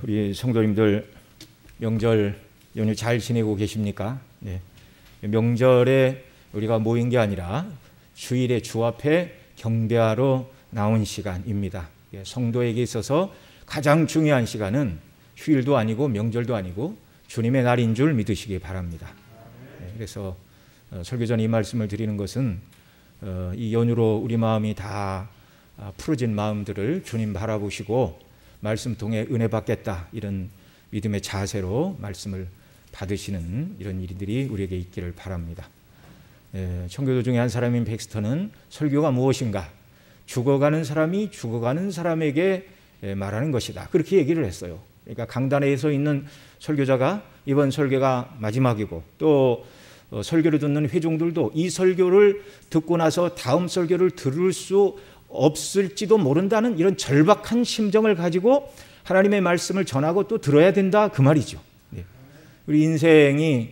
우리 성도님들 명절 연휴 잘 지내고 계십니까? 명절에 우리가 모인 게 아니라 주일에 주 앞에 경배하러 나온 시간입니다. 성도에게 있어서 가장 중요한 시간은 휴일도 아니고 명절도 아니고 주님의 날인 줄 믿으시기 바랍니다. 그래서 설교 전에 이 말씀을 드리는 것은 이 연휴로 우리 마음이 다 풀어진 마음들을 주님 바라보시고 말씀 통해 은혜 받겠다, 이런 믿음의 자세로 말씀을 받으시는 이런 일들이 우리에게 있기를 바랍니다. 청교도 중에 한 사람인 백스터는 설교가 무엇인가? 죽어가는 사람이 죽어가는 사람에게 말하는 것이다, 그렇게 얘기를 했어요. 그러니까 강단에 서 있는 설교자가 이번 설교가 마지막이고 또 설교를 듣는 회중들도 이 설교를 듣고 나서 다음 설교를 들을 수 없을지도 모른다는 이런 절박한 심정을 가지고 하나님의 말씀을 전하고 또 들어야 된다, 그 말이죠. 우리 인생이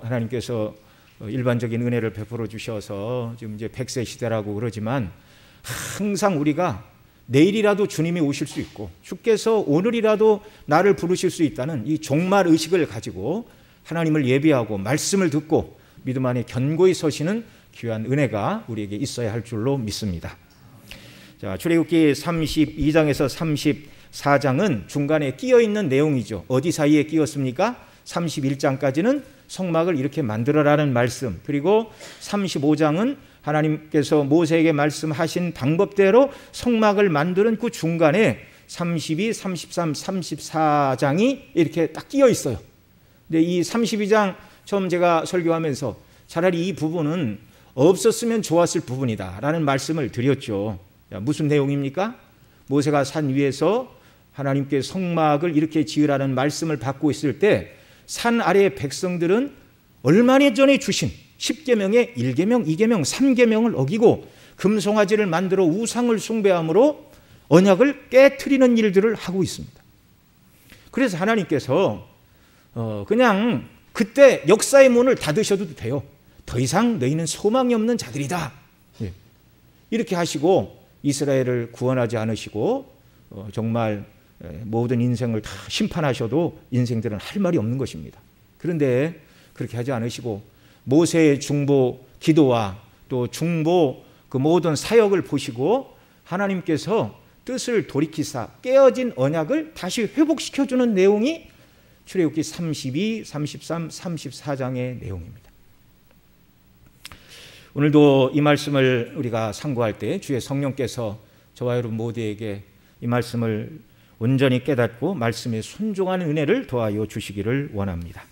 하나님께서 일반적인 은혜를 베풀어 주셔서 지금 이제 100세 시대라고 그러지만 항상 우리가 내일이라도 주님이 오실 수 있고 주께서 오늘이라도 나를 부르실 수 있다는 이 종말 의식을 가지고 하나님을 예비하고 말씀을 듣고 믿음 안에 견고히 서시는 귀한 은혜가 우리에게 있어야 할 줄로 믿습니다. 자, 출애굽기 32장에서 34장은 중간에 끼어 있는 내용이죠. 어디 사이에 끼었습니까? 31장까지는 성막을 이렇게 만들어라는 말씀, 그리고 35장은 하나님께서 모세에게 말씀하신 방법대로 성막을 만드는 그 중간에 32, 33, 34장이 이렇게 딱 끼어 있어요. 근데 이 32장 처음 제가 설교하면서 차라리 이 부분은 없었으면 좋았을 부분이다 라는 말씀을 드렸죠. 무슨 내용입니까? 모세가 산 위에서 하나님께 성막을 이렇게 지으라는 말씀을 받고 있을 때 산 아래의 백성들은 얼마나 전에 주신 10계명의 1계명, 2계명, 3계명을 어기고 금송아지를 만들어 우상을 숭배함으로 언약을 깨트리는 일들을 하고 있습니다. 그래서 하나님께서 그냥 그때 역사의 문을 닫으셔도 돼요. 더 이상 너희는 소망이 없는 자들이다, 이렇게 하시고 이스라엘을 구원하지 않으시고 정말 모든 인생을 다 심판하셔도 인생들은 할 말이 없는 것입니다. 그런데 그렇게 하지 않으시고 모세의 중보 기도와 또 중보 그 모든 사역을 보시고 하나님께서 뜻을 돌이키사 깨어진 언약을 다시 회복시켜주는 내용이 출애굽기 32, 33, 34장의 내용입니다. 오늘도 이 말씀을 우리가 상고할 때 주의 성령께서 저와 여러분 모두에게 이 말씀을 온전히 깨닫고 말씀에 순종하는 은혜를 더하여 주시기를 원합니다.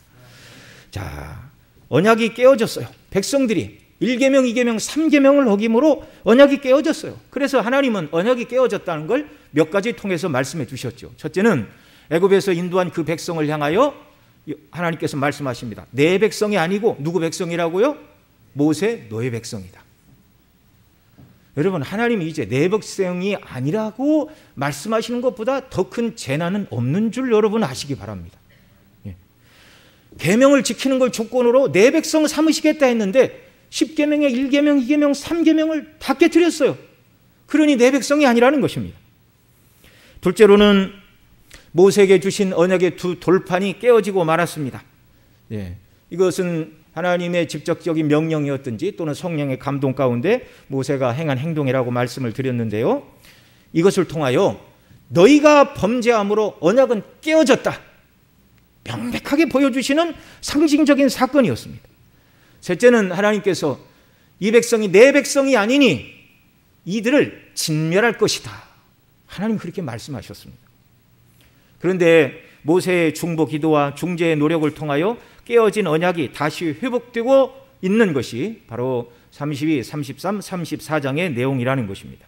자, 언약이 깨어졌어요. 백성들이 1계명, 2계명, 3계명을 어김으로 언약이 깨어졌어요. 그래서 하나님은 언약이 깨어졌다는 걸 몇 가지 통해서 말씀해 주셨죠. 첫째는 애굽에서 인도한 그 백성을 향하여 하나님께서 말씀하십니다. 내 백성이 아니고 누구 백성이라고요? 모세 너의 백성이다. 여러분, 하나님이 이제 내 백성이 아니라고 말씀하시는 것보다 더 큰 재난은 없는 줄 여러분 아시기 바랍니다. 계명을 지키는 걸 조건으로 내 백성 삼으시겠다 했는데 10계명에 1계명, 2계명, 3계명을 다 깨뜨렸어요. 그러니 내 백성이 아니라는 것입니다. 둘째로는 모세에게 주신 언약의 두 돌판이 깨어지고 말았습니다. 이것은 하나님의 직접적인 명령이었든지 또는 성령의 감동 가운데 모세가 행한 행동이라고 말씀을 드렸는데요, 이것을 통하여 너희가 범죄함으로 언약은 깨어졌다, 명백하게 보여주시는 상징적인 사건이었습니다. 셋째는 하나님께서 이 백성이 내 백성이 아니니 이들을 진멸할 것이다, 하나님 그렇게 말씀하셨습니다. 그런데 모세의 중보 기도와 중재의 노력을 통하여 깨어진 언약이 다시 회복되고 있는 것이 바로 32, 33, 34장의 내용이라는 것입니다.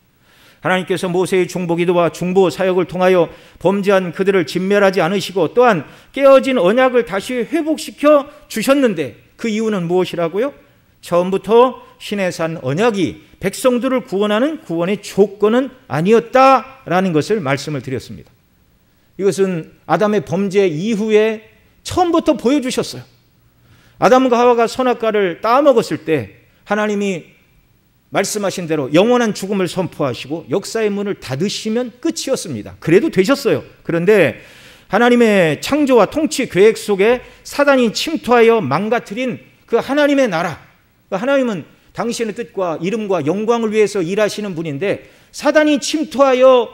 하나님께서 모세의 중보 기도와 중보 사역을 통하여 범죄한 그들을 진멸하지 않으시고 또한 깨어진 언약을 다시 회복시켜 주셨는데 그 이유는 무엇이라고요? 처음부터 시내산 언약이 백성들을 구원하는 구원의 조건은 아니었다라는 것을 말씀을 드렸습니다. 이것은 아담의 범죄 이후에 처음부터 보여주셨어요. 아담과 하와가 선악과를 따먹었을 때 하나님이 말씀하신 대로 영원한 죽음을 선포하시고 역사의 문을 닫으시면 끝이었습니다. 그래도 되셨어요. 그런데 하나님의 창조와 통치 계획 속에 사단이 침투하여 망가뜨린 그 하나님의 나라, 하나님은 당신의 뜻과 이름과 영광을 위해서 일하시는 분인데 사단이 침투하여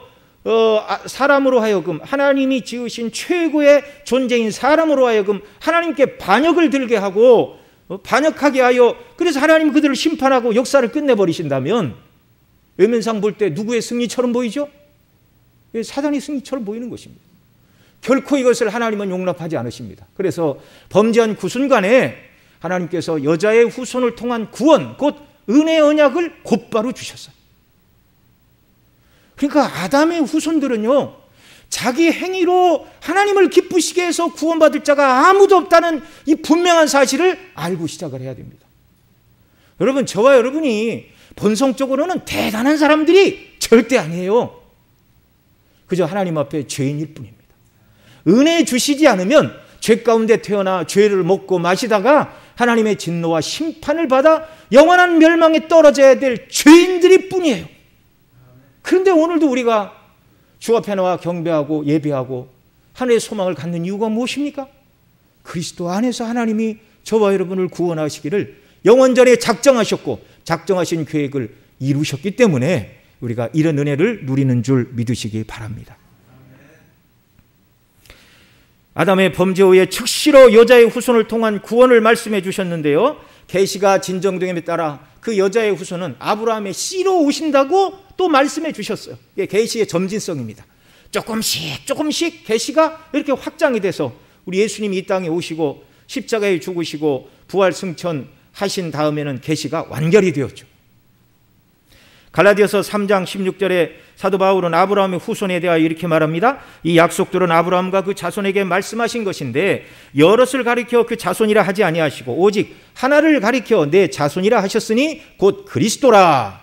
사람으로 하여금 하나님이 지으신 최고의 존재인 사람으로 하여금 하나님께 반역을 들게 하고 반역하게 하여 그래서 하나님 그들을 심판하고 역사를 끝내버리신다면 외면상 볼 때 누구의 승리처럼 보이죠? 사단의 승리처럼 보이는 것입니다. 결코 이것을 하나님은 용납하지 않으십니다. 그래서 범죄한 그 순간에 하나님께서 여자의 후손을 통한 구원, 곧 은혜의 언약을 곧바로 주셨어요. 그러니까 아담의 후손들은요, 자기 행위로 하나님을 기쁘시게 해서 구원받을 자가 아무도 없다는 이 분명한 사실을 알고 시작을 해야 됩니다. 여러분, 저와 여러분이 본성적으로는 대단한 사람들이 절대 아니에요. 그저 하나님 앞에 죄인일 뿐입니다. 은혜 주시지 않으면 죄 가운데 태어나 죄를 먹고 마시다가 하나님의 진노와 심판을 받아 영원한 멸망에 떨어져야 될 죄인들일 뿐이에요. 그런데 오늘도 우리가 주 앞에 나와 경배하고 예배하고 하늘의 소망을 갖는 이유가 무엇입니까? 그리스도 안에서 하나님이 저와 여러분을 구원하시기를 영원전에 작정하셨고 작정하신 계획을 이루셨기 때문에 우리가 이런 은혜를 누리는 줄 믿으시기 바랍니다. 아담의 범죄 후에 즉시로 여자의 후손을 통한 구원을 말씀해 주셨는데요, 계시가 진정됨에 따라 그 여자의 후손은 아브라함의 씨로 오신다고 또 말씀해 주셨어요. 이게 계시의 점진성입니다. 조금씩 계시가 이렇게 확장이 돼서 우리 예수님이 이 땅에 오시고 십자가에 죽으시고 부활 승천하신 다음에는 계시가 완결이 되었죠. 갈라디아서 3장 16절에 사도 바울은 아브라함의 후손에 대하여 이렇게 말합니다. 이 약속들은 아브라함과 그 자손에게 말씀하신 것인데 여럿을 가리켜 그 자손이라 하지 아니하시고 오직 하나를 가리켜 내 자손이라 하셨으니 곧 그리스도라.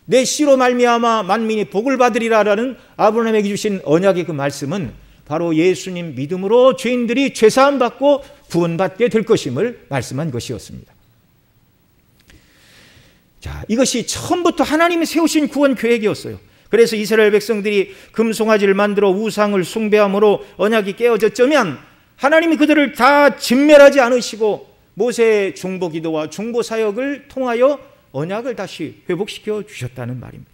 내 씨로 말미암아 만민이 복을 받으리라라는 아브라함에게 주신 언약의 그 말씀은 바로 예수님 믿음으로 죄인들이 죄사함 받고 구원받게 될 것임을 말씀한 것이었습니다. 자, 이것이 처음부터 하나님이 세우신 구원 계획이었어요. 그래서 이스라엘 백성들이 금송아지를 만들어 우상을 숭배함으로 언약이 깨어졌다면 하나님이 그들을 다 진멸하지 않으시고 모세의 중보 기도와 중보 사역을 통하여 언약을 다시 회복시켜 주셨다는 말입니다.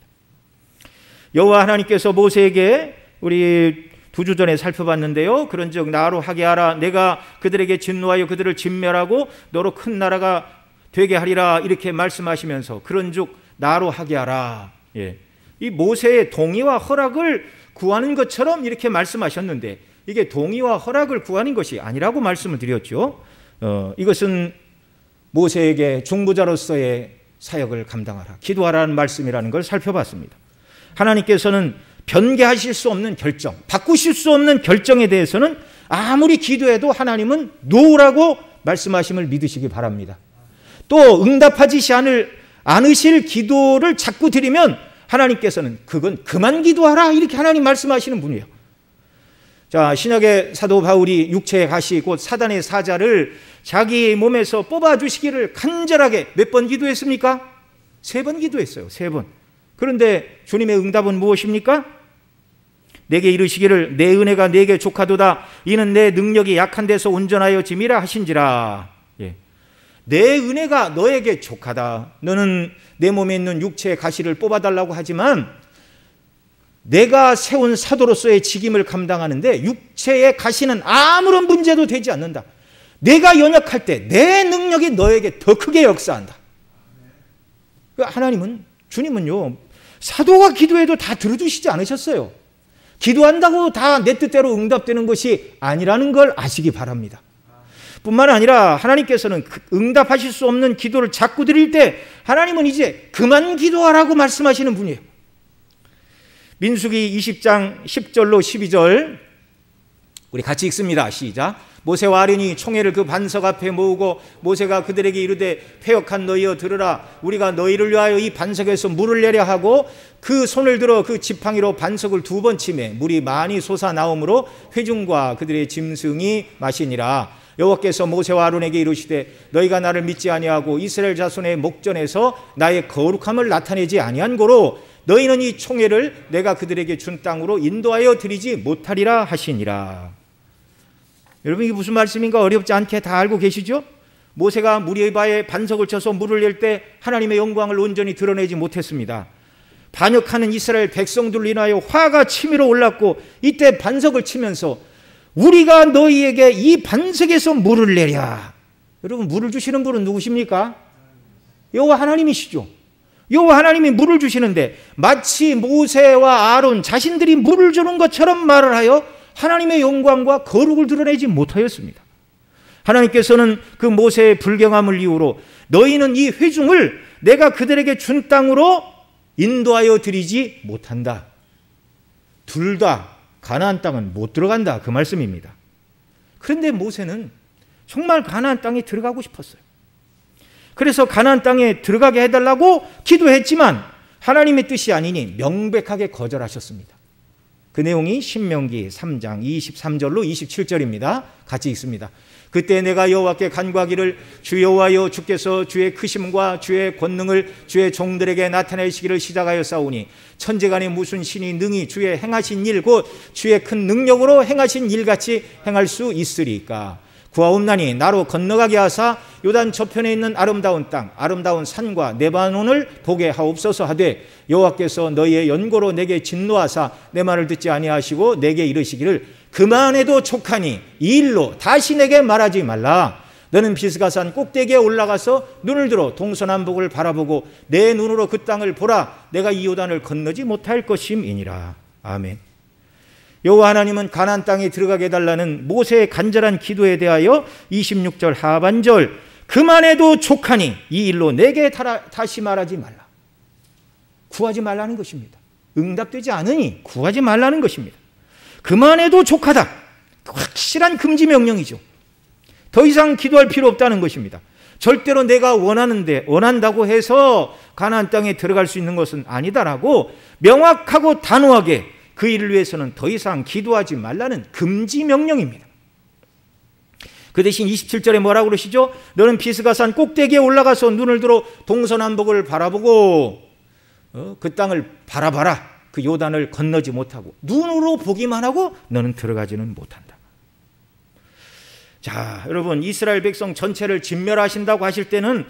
여호와 하나님께서 모세에게 우리 2주 전에 살펴봤는데요, 그런즉 나로 하게 하라. 내가 그들에게 진노하여 그들을 진멸하고 너로 큰 나라가 되게 하리라 이렇게 말씀하시면서 그런즉 나로 하게 하라. 이 모세의 동의와 허락을 구하는 것처럼 이렇게 말씀하셨는데 이게 동의와 허락을 구하는 것이 아니라고 말씀을 드렸죠. 이것은 모세에게 중보자로서의 사역을 감당하라, 기도하라는 말씀이라는 걸 살펴봤습니다. 하나님께서는 변개하실 수 없는 결정, 바꾸실 수 없는 결정에 대해서는 아무리 기도해도 하나님은 노라고 말씀하심을 믿으시기 바랍니다. 또 응답하지 않으실 기도를 자꾸 드리면 하나님께서는 그건 그만 기도하라 이렇게 하나님 말씀하시는 분이에요. 자, 신약의 사도 바울이 육체의 가시 곧 사단의 사자를 자기 몸에서 뽑아주시기를 간절하게 몇 번 기도했습니까? 3번 기도했어요. 3번. 그런데 주님의 응답은 무엇입니까? 내게 이르시기를 내 은혜가 내게 족하도다. 이는 내 능력이 약한 데서 온전하여 짐이라 하신지라. 내 은혜가 너에게 족하다. 너는 내 몸에 있는 육체의 가시를 뽑아달라고 하지만 내가 세운 사도로서의 직임을 감당하는데 육체의 가시는 아무런 문제도 되지 않는다. 내가 연약할 때 내 능력이 너에게 더 크게 역사한다. 하나님은, 주님은요, 사도가 기도해도 다 들어주시지 않으셨어요. 기도한다고 다 내 뜻대로 응답되는 것이 아니라는 걸 아시기 바랍니다. 뿐만 아니라 하나님께서는 응답하실 수 없는 기도를 자꾸 드릴 때 하나님은 이제 그만 기도하라고 말씀하시는 분이에요. 민수기 20장 10절로 12절 우리 같이 읽습니다. 시작. 모세와 아론이 총회를 그 반석 앞에 모으고 모세가 그들에게 이르되 패역한 너희여 들으라. 우리가 너희를 위하여 이 반석에서 물을 내려 하고 그 손을 들어 그 지팡이로 반석을 2번 치매 물이 많이 솟아나오므로 회중과 그들의 짐승이 마시니라. 여호와께서 모세와 아론에게 이르시되 너희가 나를 믿지 아니하고 이스라엘 자손의 목전에서 나의 거룩함을 나타내지 아니한 고로 너희는 이 총회를 내가 그들에게 준 땅으로 인도하여 드리지 못하리라 하시니라. 여러분, 이게 무슨 말씀인가 어렵지 않게 다 알고 계시죠? 모세가 무리바에 반석을 쳐서 물을 낼 때 하나님의 영광을 온전히 드러내지 못했습니다. 반역하는 이스라엘 백성들로 인하여 화가 치밀어 올랐고, 이때 반석을 치면서 우리가 너희에게 이 반석에서 물을 내랴. 여러분, 물을 주시는 분은 누구십니까? 여호와 하나님이시죠. 여호와 하나님이 물을 주시는데 마치 모세와 아론 자신들이 물을 주는 것처럼 말을 하여 하나님의 영광과 거룩을 드러내지 못하였습니다. 하나님께서는 그 모세의 불경함을 이유로 너희는 이 회중을 내가 그들에게 준 땅으로 인도하여 드리지 못한다. 둘 다 가나안 땅은 못 들어간다, 그 말씀입니다. 그런데 모세는 정말 가나안 땅에 들어가고 싶었어요. 그래서 가나안 땅에 들어가게 해달라고 기도했지만 하나님의 뜻이 아니니 명백하게 거절하셨습니다. 그 내용이 신명기 3장 23절로 27절입니다. 같이 읽습니다. 그때 내가 여호와께 간구하기를 주 여호와여 주께서 주의 크심과 주의 권능을 주의 종들에게 나타내시기를 시작하였사오니 천지간에 무슨 신이 능히 주의 행하신 일 곧 주의 큰 능력으로 행하신 일같이 행할 수 있으리까. 구하옵나니 나로 건너가게 하사 요단 저편에 있는 아름다운 땅 아름다운 산과 레바논을 보게 하옵소서 하되 여호와께서 너희의 연고로 내게 진노하사 내 말을 듣지 아니하시고 내게 이르시기를 그만해도 족하니 이 일로 다시 내게 말하지 말라. 너는 비스가산 꼭대기에 올라가서 눈을 들어 동서남북을 바라보고 내 눈으로 그 땅을 보라. 내가 이 요단을 건너지 못할 것임이니라. 아멘. 여호와 하나님은 가나안 땅에 들어가게 해달라는 모세의 간절한 기도에 대하여 26절 하반절 그만해도 족하니 이 일로 내게 다시 말하지 말라. 구하지 말라는 것입니다. 응답되지 않으니 구하지 말라는 것입니다. 그만해도 족하다. 확실한 금지 명령이죠. 더 이상 기도할 필요 없다는 것입니다. 절대로 내가 원한다고 해서 가나안 땅에 들어갈 수 있는 것은 아니다라고 명확하고 단호하게 그 일을 위해서는 더 이상 기도하지 말라는 금지 명령입니다. 그 대신 27절에 뭐라고 그러시죠? 너는 비스가산 꼭대기에 올라가서 눈을 들어 동서남북을 바라보고 그 땅을 바라봐라. 그 요단을 건너지 못하고 눈으로 보기만 하고 너는 들어가지는 못한다. 자, 여러분, 이스라엘 백성 전체를 진멸하신다고 하실 때는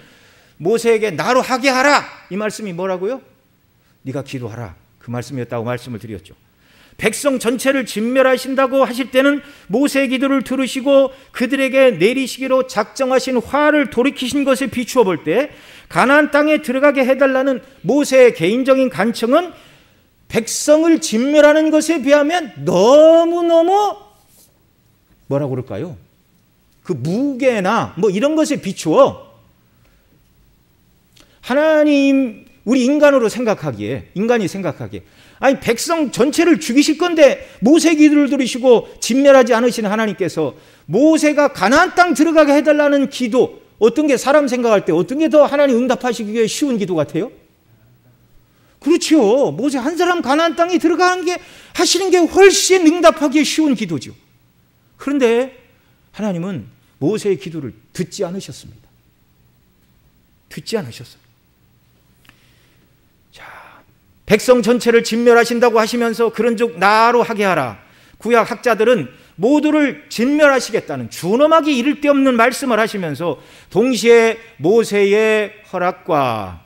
모세에게 나로 하게 하라, 이 말씀이 뭐라고요? 네가 기도하라, 그 말씀이었다고 말씀을 드렸죠. 백성 전체를 진멸하신다고 하실 때는 모세의 기도를 들으시고 그들에게 내리시기로 작정하신 화를 돌이키신 것에 비추어 볼 때 가나안 땅에 들어가게 해달라는 모세의 개인적인 간청은 백성을 진멸하는 것에 비하면 너무너무 뭐라고 그럴까요? 그 무게나 뭐 이런 것에 비추어 하나님, 우리 인간이 생각하기에 아니 백성 전체를 죽이실 건데 모세 기도를 들으시고 진멸하지 않으시는 하나님께서 모세가 가나안 땅 들어가게 해달라는 기도, 어떤 게 사람 생각할 때 어떤 게 더 하나님 응답하시기에 쉬운 기도 같아요? 그렇죠. 모세 한 사람 가나안 땅에 들어가는 게 하시는 게 훨씬 응답하기에 쉬운 기도죠. 그런데 하나님은 모세의 기도를 듣지 않으셨습니다. 듣지 않으셨어요. 자, 백성 전체를 진멸하신다고 하시면서 그런즉 나로 하게 하라. 구약 학자들은 모두를 진멸하시겠다는 준엄하기 이를 데 없는 말씀을 하시면서 동시에 모세의 허락과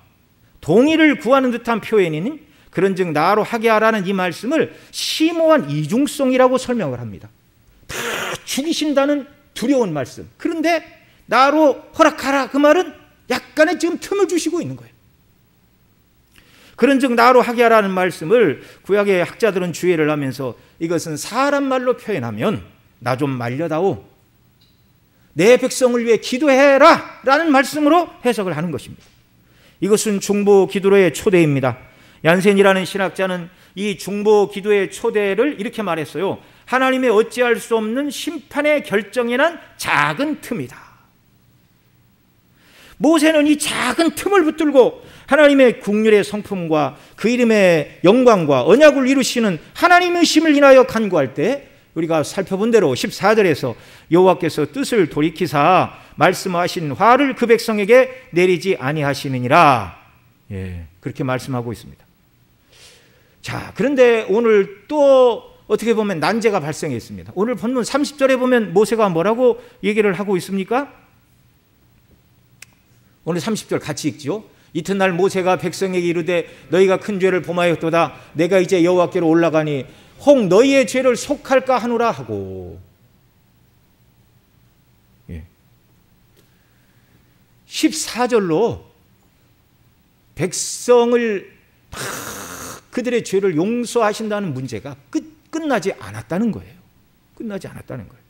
동의를 구하는 듯한 표현인 그런즉 나로 하게 하라는 이 말씀을 심오한 이중성이라고 설명을 합니다. 다 죽이신다는 두려운 말씀, 그런데 나로 허락하라, 그 말은 약간의 지금 틈을 주시고 있는 거예요. 그런즉 나로 하게 하라는 말씀을 구약의 학자들은 주의를 하면서 이것은 사람 말로 표현하면 나 좀 말려다오, 내 백성을 위해 기도해라 라는 말씀으로 해석을 하는 것입니다. 이것은 중보 기도의 초대입니다. 얀센이라는 신학자는 이 중보 기도의 초대를 이렇게 말했어요. 하나님의 어찌할 수 없는 심판의 결정에 난 작은 틈이다. 모세는 이 작은 틈을 붙들고 하나님의 국률의 성품과 그 이름의 영광과 언약을 이루시는 하나님의 심을 인하여 간구할 때 우리가 살펴본 대로 14절에서 여호와께서 뜻을 돌이키사 말씀하신 화를 그 백성에게 내리지 아니하시느니라. 그렇게 말씀하고 있습니다. 자, 그런데 오늘 또 어떻게 보면 난제가 발생했습니다. 오늘 본문 30절에 보면 모세가 뭐라고 얘기를 하고 있습니까? 오늘 30절 같이 읽죠. 이튿날 모세가 백성에게 이르되 너희가 큰 죄를 범하였도다. 내가 이제 여호와께로 올라가니 혹 너희의 죄를 속할까 하노라 하고. 14절로 백성을 그들의 죄를 용서하신다는 문제가 끝나지 않았다는 거예요. 끝나지 않았다는 거예요.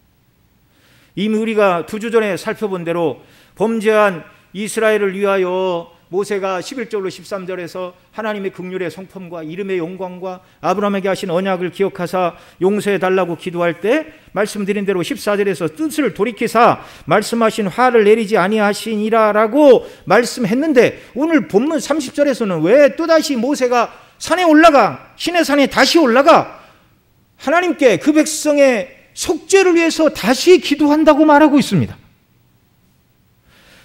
이미 우리가 2주 전에 살펴본 대로 범죄한 이스라엘을 위하여 모세가 11절로 13절에서 하나님의 긍휼의 성품과 이름의 영광과 아브라함에게 하신 언약을 기억하사 용서해 달라고 기도할 때 말씀드린 대로 14절에서 뜻을 돌이키사 말씀하신 화를 내리지 아니하시니라라고 말씀했는데, 오늘 본문 30절에서는 왜 또다시 모세가 산에 올라가, 시내산에 다시 올라가 하나님께 그 백성의 속죄를 위해서 다시 기도한다고 말하고 있습니다.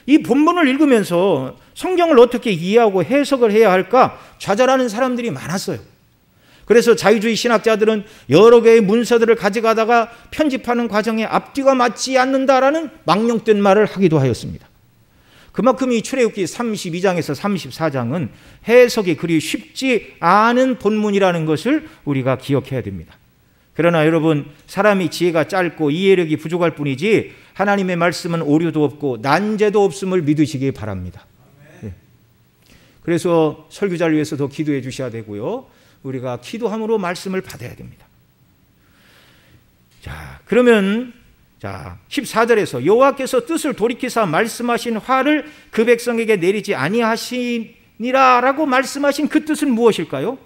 이 본문을 읽으면서 성경을 어떻게 이해하고 해석을 해야 할까 좌절하는 사람들이 많았어요. 그래서 자유주의 신학자들은 여러 개의 문서들을 가져가다가 편집하는 과정에 앞뒤가 맞지 않는다라는 망령된 말을 하기도 하였습니다. 그만큼 이 출애굽기 32장에서 34장은 해석이 그리 쉽지 않은 본문이라는 것을 우리가 기억해야 됩니다. 그러나 여러분, 사람이 지혜가 짧고 이해력이 부족할 뿐이지 하나님의 말씀은 오류도 없고 난제도 없음을 믿으시기 바랍니다. 그래서 설교자를 위해서 더 기도해 주셔야 되고요, 우리가 기도함으로 말씀을 받아야 됩니다. 자, 그러면 14절에서 여호와께서 뜻을 돌이키사 말씀하신 화를 그 백성에게 내리지 아니하시니라라고 말씀하신 그 뜻은 무엇일까요?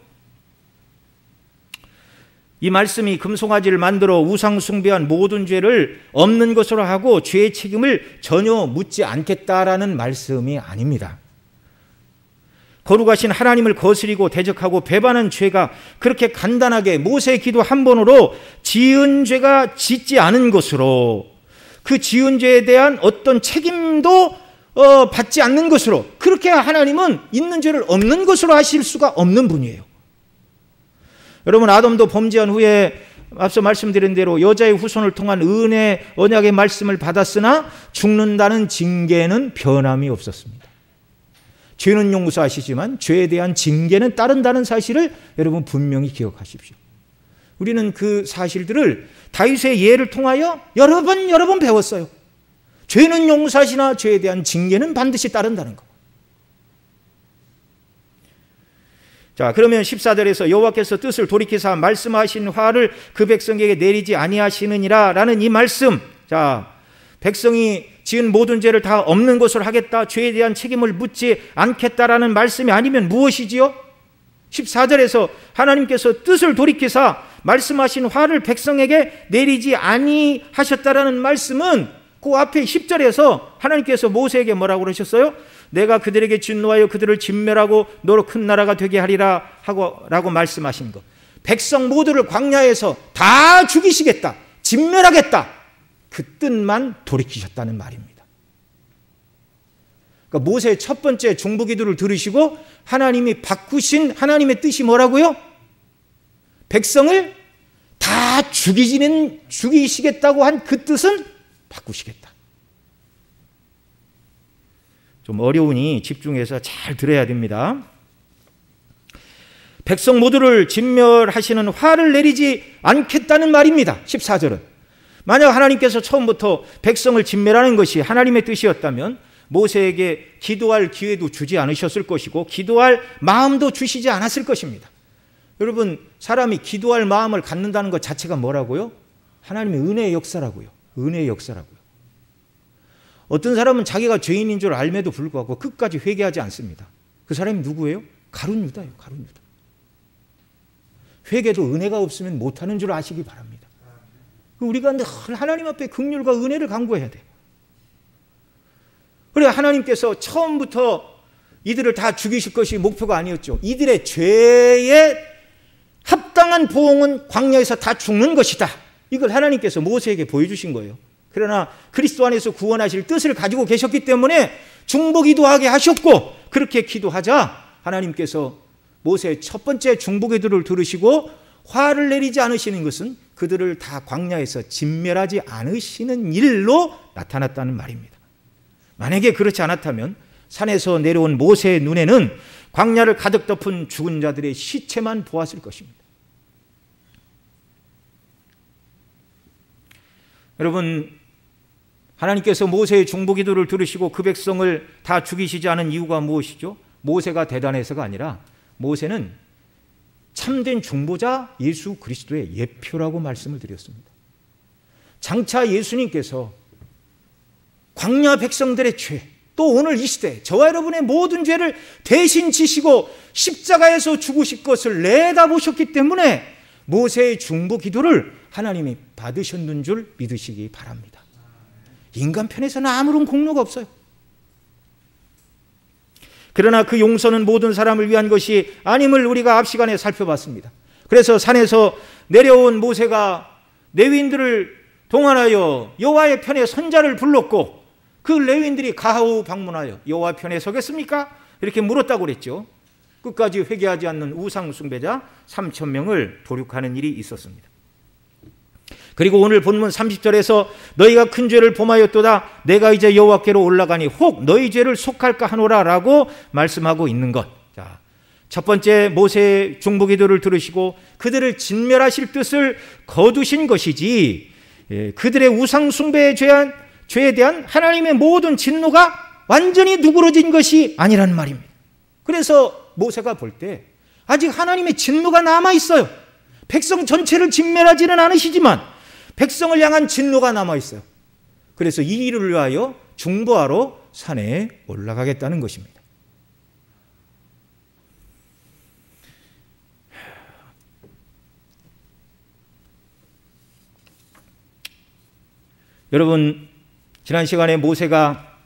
이 말씀이 금송아지를 만들어 우상 숭배한 모든 죄를 없는 것으로 하고 죄의 책임을 전혀 묻지 않겠다라는 말씀이 아닙니다. 거룩하신 하나님을 거스리고 대적하고 배반한 죄가 그렇게 간단하게 모세의 기도 한 번으로 지은 죄가 짓지 않은 것으로, 그 지은 죄에 대한 어떤 책임도 받지 않는 것으로, 그렇게 하나님은 있는 죄를 없는 것으로 하실 수가 없는 분이에요. 여러분, 아담도 범죄한 후에 앞서 말씀드린 대로 여자의 후손을 통한 은혜 언약의 말씀을 받았으나 죽는다는 징계는 변함이 없었습니다. 죄는 용서하시지만 죄에 대한 징계는 따른다는 사실을 여러분 분명히 기억하십시오. 우리는 그 사실들을 다윗의 예를 통하여 여러 번 배웠어요. 죄는 용서하시나 죄에 대한 징계는 반드시 따른다는 것. 자, 그러면 14절에서 여호와께서 뜻을 돌이키사 말씀하신 화를 그 백성에게 내리지 아니하시느니라 라는 이 말씀, 자, 백성이 지은 모든 죄를 다 없는 것으로 하겠다, 죄에 대한 책임을 묻지 않겠다라는 말씀이 아니면 무엇이지요? 14절에서 하나님께서 뜻을 돌이키사 말씀하신 화를 백성에게 내리지 아니하셨다라는 말씀은 그 앞에 10절에서 하나님께서 모세에게 뭐라고 그러셨어요? 내가 그들에게 진노하여 그들을 진멸하고 너로 큰 나라가 되게 하리라 라고 말씀하신 것, 백성 모두를 광야에서 다 죽이시겠다, 진멸하겠다, 그 뜻만 돌이키셨다는 말입니다. 그러니까 모세의 첫 번째 중보기도를 들으시고 하나님이 바꾸신 하나님의 뜻이 뭐라고요? 백성을 다 죽이시겠다고 한 그 뜻은 바꾸시겠다. 좀 어려우니 집중해서 잘 들어야 됩니다. 백성 모두를 진멸하시는 화를 내리지 않겠다는 말입니다. 14절은 만약 하나님께서 처음부터 백성을 진멸하는 것이 하나님의 뜻이었다면 모세에게 기도할 기회도 주지 않으셨을 것이고 기도할 마음도 주시지 않았을 것입니다. 여러분, 사람이 기도할 마음을 갖는다는 것 자체가 뭐라고요? 하나님의 은혜의 역사라고요. 은혜의 역사라고요. 어떤 사람은 자기가 죄인인 줄 알매도 불구하고 끝까지 회개하지 않습니다. 그 사람이 누구예요? 가룟 유다예요. 가룟 유다. 회개도 은혜가 없으면 못하는 줄 아시기 바랍니다. 우리가 늘 하나님 앞에 긍휼과 은혜를 간구해야 돼요. 그래, 하나님께서 처음부터 이들을 다 죽이실 것이 목표가 아니었죠. 이들의 죄에 합당한 보응은 광야에서 다 죽는 것이다 이걸 하나님께서 모세에게 보여주신 거예요. 그러나 그리스도 안에서 구원하실 뜻을 가지고 계셨기 때문에 중보기도하게 하셨고, 그렇게 기도하자 하나님께서 모세의 첫 번째 중보기도를 들으시고 화를 내리지 않으시는 것은 그들을 다 광야에서 진멸하지 않으시는 일로 나타났다는 말입니다. 만약에 그렇지 않았다면 산에서 내려온 모세의 눈에는 광야를 가득 덮은 죽은 자들의 시체만 보았을 것입니다. 여러분, 하나님께서 모세의 중보기도를 들으시고 그 백성을 다 죽이시지 않은 이유가 무엇이죠? 모세가 대단해서가 아니라 모세는 참된 중보자 예수 그리스도의 예표라고 말씀을 드렸습니다. 장차 예수님께서 광야 백성들의 죄, 또 오늘 이 시대 저와 여러분의 모든 죄를 대신 지시고 십자가에서 죽으실 것을 내다보셨기 때문에 모세의 중보기도를 하나님이 받으셨는 줄 믿으시기 바랍니다. 인간 편에서는 아무런 공로가 없어요. 그러나 그 용서는 모든 사람을 위한 것이 아님을 우리가 앞 시간에 살펴봤습니다. 그래서 산에서 내려온 모세가 레위인들을 동원하여 여호와의 편에 선자를 불렀고, 그 레위인들이 가후 방문하여 여호와 편에 서겠습니까? 이렇게 물었다고 그랬죠. 끝까지 회개하지 않는 우상 숭배자 3,000명을 도륙하는 일이 있었습니다. 그리고 오늘 본문 30절에서 너희가 큰 죄를 범하였도다 내가 이제 여호와께로 올라가니 혹 너희 죄를 속할까 하노라 라고 말씀하고 있는 것. 자, 첫 번째 모세의 중보기도를 들으시고 그들을 진멸하실 뜻을 거두신 것이지, 그들의 우상 숭배의 죄에 대한 하나님의 모든 진노가 완전히 누그러진 것이 아니란 말입니다. 그래서 모세가 볼 때 아직 하나님의 진노가 남아있어요. 백성 전체를 진멸하지는 않으시지만 백성을 향한 진노가 남아있어요. 그래서 이 일을 위하여 중보하러 산에 올라가겠다는 것입니다. 여러분, 지난 시간에 모세가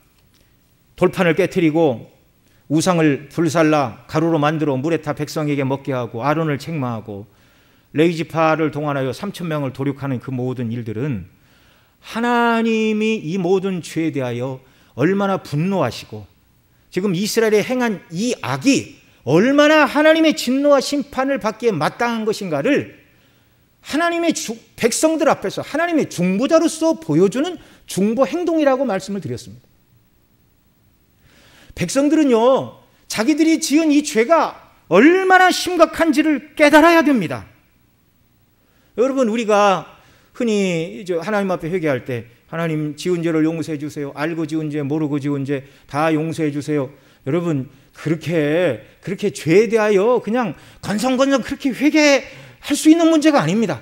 돌판을 깨트리고 우상을 불살라 가루로 만들어 물에 타 백성에게 먹게 하고 아론을 책망하고 레위지파를 동원하여 3,000명을 도륙하는 그 모든 일들은 하나님이 이 모든 죄에 대하여 얼마나 분노하시고 지금 이스라엘에 행한 이 악이 얼마나 하나님의 진노와 심판을 받기에 마땅한 것인가를 하나님의 백성들 앞에서 하나님의 중보자로서 보여주는 중보 행동이라고 말씀을 드렸습니다. 백성들은요, 자기들이 지은 이 죄가 얼마나 심각한지를 깨달아야 됩니다. 여러분, 우리가 흔히 하나님 앞에 회개할 때 하나님 지은 죄를 용서해 주세요. 알고 지은 죄, 모르고 지은 죄 다 용서해 주세요. 여러분, 그렇게 죄에 대하여 그냥 건성건성 그렇게 회개할 수 있는 문제가 아닙니다.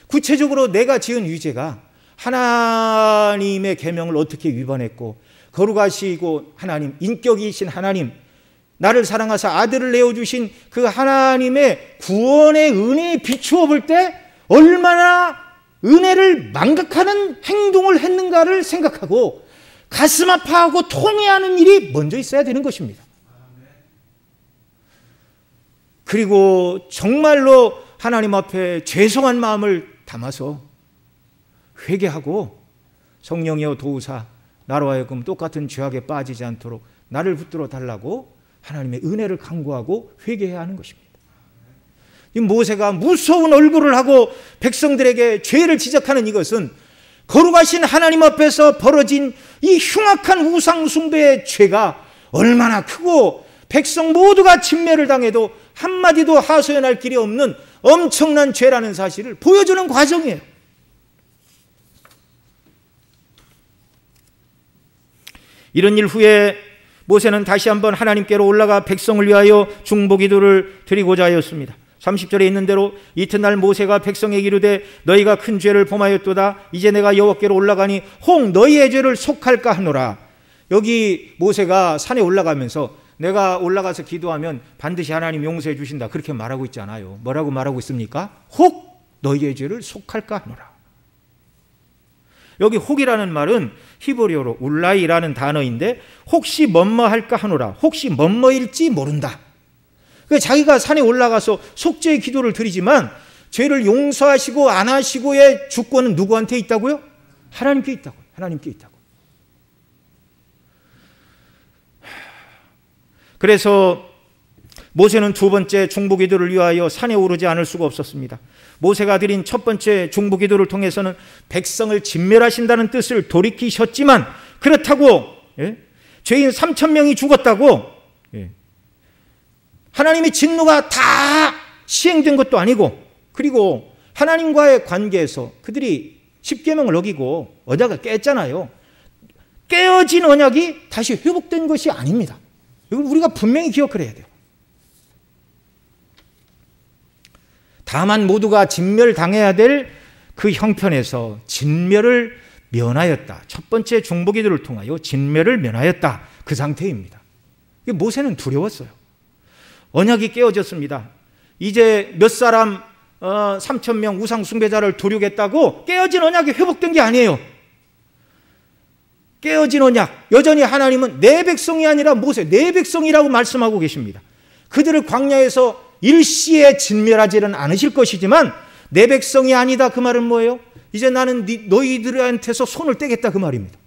구체적으로 내가 지은 위죄가 하나님의 계명을 어떻게 위반했고, 거룩하시고 하나님, 인격이신 하나님, 나를 사랑하사 아들을 내어주신 그 하나님의 구원의 은혜에 비추어 볼 때 얼마나 은혜를 망각하는 행동을 했는가를 생각하고 가슴 아파하고 통회하는 일이 먼저 있어야 되는 것입니다. 그리고 정말로 하나님 앞에 죄송한 마음을 담아서 회개하고 성령이여 도우사 나로 하여금 똑같은 죄악에 빠지지 않도록 나를 붙들어 달라고 하나님의 은혜를 간구하고 회개해야 하는 것입니다. 이 모세가 무서운 얼굴을 하고 백성들에게 죄를 지적하는 이것은 거룩하신 하나님 앞에서 벌어진 이 흉악한 우상 숭배의 죄가 얼마나 크고 백성 모두가 진멸을 당해도 한마디도 하소연할 길이 없는 엄청난 죄라는 사실을 보여주는 과정이에요. 이런 일 후에 모세는 다시 한번 하나님께로 올라가 백성을 위하여 중보기도를 드리고자 하였습니다. 30절에 있는 대로 이튿날 모세가 백성에게 이르되 너희가 큰 죄를 범하였도다 이제 내가 여호와께로 올라가니 혹 너희의 죄를 속할까 하노라. 여기 모세가 산에 올라가면서 내가 올라가서 기도하면 반드시 하나님 용서해 주신다 그렇게 말하고 있지 않아요. 뭐라고 말하고 있습니까? 혹 너희의 죄를 속할까 하노라. 여기 혹이라는 말은 히브리어로 울라이라는 단어인데 혹시 뭐뭐할까 하노라. 혹시 뭐뭐일지 모른다. 자기가 산에 올라가서 속죄의 기도를 드리지만 죄를 용서하시고 안 하시고의 주권은 누구한테 있다고요? 하나님께 있다고요. 하나님께 있다고. 그래서 모세는 두 번째 중보기도를 위하여 산에 오르지 않을 수가 없었습니다. 모세가 드린 첫 번째 중보기도를 통해서는 백성을 진멸하신다는 뜻을 돌이키셨지만, 그렇다고 죄인 3,000명이 죽었다고 하나님의 진노가 다 시행된 것도 아니고, 그리고 하나님과의 관계에서 그들이 십계명을 어기고 언약을 깼잖아요. 깨어진 언약이 다시 회복된 것이 아닙니다. 이걸 우리가 분명히 기억을 해야 돼요. 다만 모두가 진멸당해야 될 그 형편에서 진멸을 면하였다. 첫 번째 중보기도를 통하여 진멸을 면하였다. 그 상태입니다. 모세는 두려웠어요. 언약이 깨어졌습니다. 이제 몇 사람 3,000명 우상 숭배자를 도륙했다고 깨어진 언약이 회복된 게 아니에요. 깨어진 언약, 여전히 하나님은 내 백성이 아니라 모세, 내 백성이라고 말씀하고 계십니다. 그들을 광야에서 일시에 진멸하지는 않으실 것이지만 내 백성이 아니다, 그 말은 뭐예요? 이제 나는 너희들한테서 손을 떼겠다, 그 말입니다.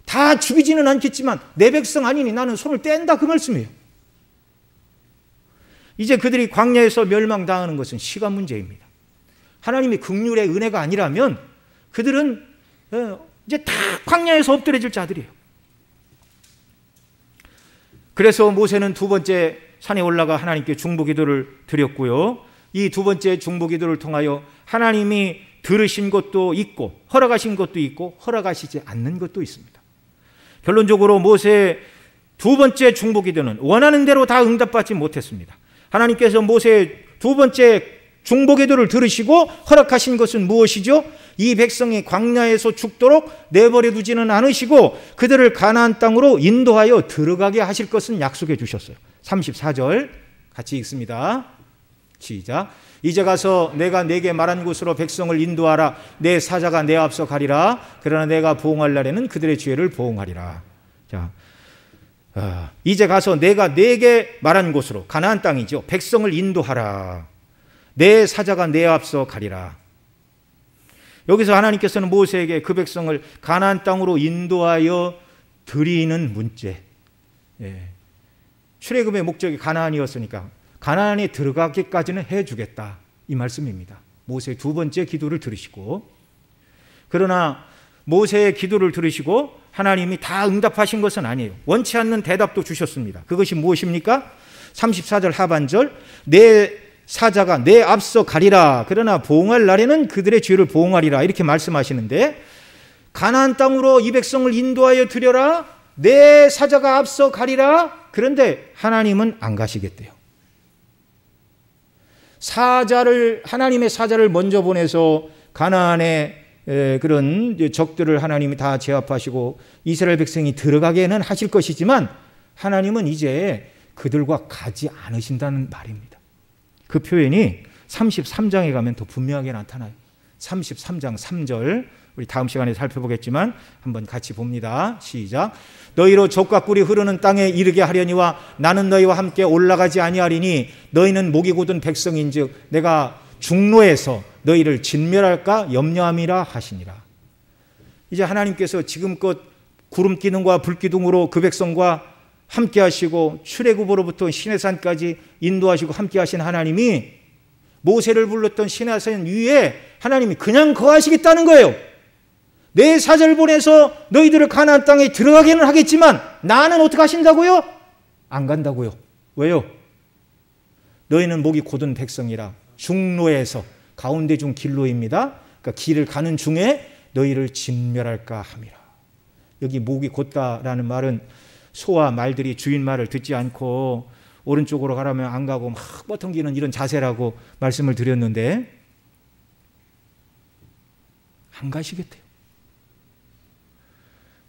다 죽이지는 않겠지만 내 백성 아니니 나는 손을 뗀다, 그 말씀이에요. 이제 그들이 광야에서 멸망당하는 것은 시간 문제입니다. 하나님의 긍휼의 은혜가 아니라면 그들은 이제 다 광야에서 엎드려질 자들이에요. 그래서 모세는 두 번째 산에 올라가 하나님께 중보기도를 드렸고요. 이 두 번째 중보기도를 통하여 하나님이 들으신 것도 있고 허락하신 것도 있고 허락하시지 않는 것도 있습니다. 결론적으로 모세의 두 번째 중보기도는 원하는 대로 다 응답받지 못했습니다. 하나님께서 모세의 두 번째 중보기도를 들으시고 허락하신 것은 무엇이죠? 이 백성이 광야에서 죽도록 내버려 두지는 않으시고 그들을 가나안 땅으로 인도하여 들어가게 하실 것은 약속해 주셨어요. 34절 같이 읽습니다. 시작. 이제 가서 내가 네게 말한 곳으로 백성을 인도하라. 내 사자가 내 앞서 가리라. 그러나 내가 보응할 날에는 그들의 죄를 보응하리라. 자, 이제 가서 내가 네게 말한 곳으로, 가나안 땅이죠, 백성을 인도하라. 내 사자가 내 앞서 가리라. 여기서 하나님께서는 모세에게 그 백성을 가나안 땅으로 인도하여 드리는 문제, 출애굽의 목적이 가나안이었으니까 가나안에 들어가기까지는 해주겠다, 이 말씀입니다. 모세의 두 번째 기도를 들으시고, 그러나 모세의 기도를 들으시고 하나님이 다 응답하신 것은 아니에요. 원치 않는 대답도 주셨습니다. 그것이 무엇입니까? 34절 하반절, 내 사자가 내 앞서 가리라. 그러나 보응할 날에는 그들의 죄를 보응하리라. 이렇게 말씀하시는데, 가나안 땅으로 이 백성을 인도하여 드려라. 내 사자가 앞서 가리라. 그런데 하나님은 안 가시겠대요. 하나님의 사자를 먼저 보내서 가나안의 그런 적들을 하나님이 다 제압하시고 이스라엘 백성이 들어가게는 하실 것이지만 하나님은 이제 그들과 가지 않으신다는 말입니다. 그 표현이 33장에 가면 더 분명하게 나타나요. 33장 3절, 우리 다음 시간에 살펴보겠지만 한번 같이 봅니다. 시작. 너희로 젖과 꿀이 흐르는 땅에 이르게 하려니와 나는 너희와 함께 올라가지 아니하리니 너희는 목이 곧은 백성인즉 내가 중로에서 너희를 진멸할까 염려함이라 하시니라. 이제 하나님께서 지금껏 구름 기둥과 불 기둥으로 그 백성과 함께 하시고 출애굽으로부터 시내산까지 인도하시고 함께 하신 하나님이 모세를 불렀던 시내산 위에 하나님이 그냥 거하시겠다는 거예요. 내 사자를 보내서 너희들을 가나안 땅에 들어가게는 하겠지만 나는 어떻게 하신다고요? 안 간다고요. 왜요? 너희는 목이 곧은 백성이라 중로에서, 가운데 중 길로입니다. 그러니까 길을 가는 중에 너희를 진멸할까 함이라. 여기 목이 곧다라는 말은 소와 말들이 주인 말을 듣지 않고 오른쪽으로 가라면 안 가고 막 뻗통기는 이런 자세라고 말씀을 드렸는데 안 가시겠대요.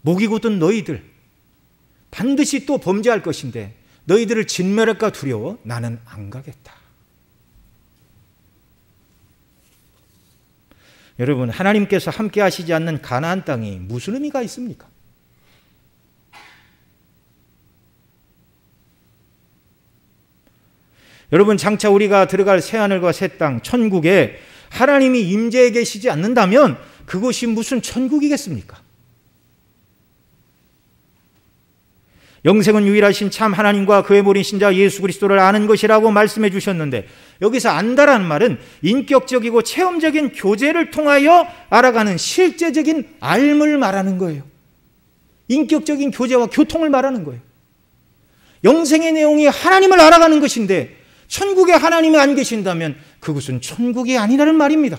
목이 곧은 너희들 반드시 또 범죄할 것인데 너희들을 진멸할까 두려워 나는 안 가겠다. 여러분, 하나님께서 함께 하시지 않는 가나안 땅이 무슨 의미가 있습니까? 여러분, 장차 우리가 들어갈 새하늘과 새 땅, 천국에 하나님이 임재해 계시지 않는다면 그것이 무슨 천국이겠습니까? 영생은 유일하신 참 하나님과 그의 모린 신자 예수 그리스도를 아는 것이라고 말씀해 주셨는데, 여기서 안다라는 말은 인격적이고 체험적인 교제를 통하여 알아가는 실제적인 알을 말하는 거예요. 인격적인 교제와 교통을 말하는 거예요. 영생의 내용이 하나님을 알아가는 것인데 천국에 하나님이 안 계신다면 그것은 천국이 아니라는 말입니다.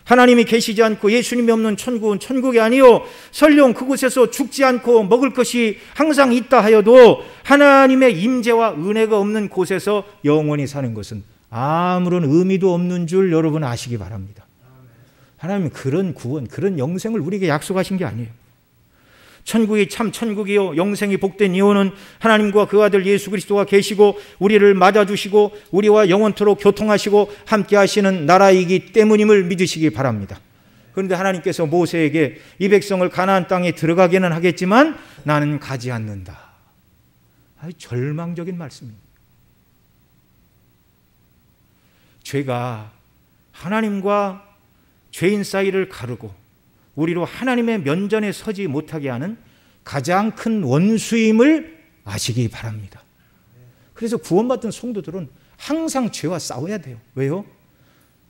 하나님이 계시지 않고 예수님이 없는 천국은 천국이 아니요, 설령 그곳에서 죽지 않고 먹을 것이 항상 있다 하여도 하나님의 임재와 은혜가 없는 곳에서 영원히 사는 것은 아무런 의미도 없는 줄 여러분 아시기 바랍니다. 하나님은 그런 구원, 그런 영생을 우리에게 약속하신 게 아니에요. 천국이 참 천국이요, 영생이 복된 이유는 하나님과 그 아들 예수 그리스도가 계시고 우리를 맞아주시고 우리와 영원토록 교통하시고 함께 하시는 나라이기 때문임을 믿으시기 바랍니다. 그런데 하나님께서 모세에게 이 백성을 가나안 땅에 들어가게는 하겠지만 나는 가지 않는다. 아주 절망적인 말씀입니다. 죄가 하나님과 죄인 사이를 가르고 우리로 하나님의 면전에 서지 못하게 하는 가장 큰 원수임을 아시기 바랍니다. 그래서 구원받은 성도들은 항상 죄와 싸워야 돼요. 왜요?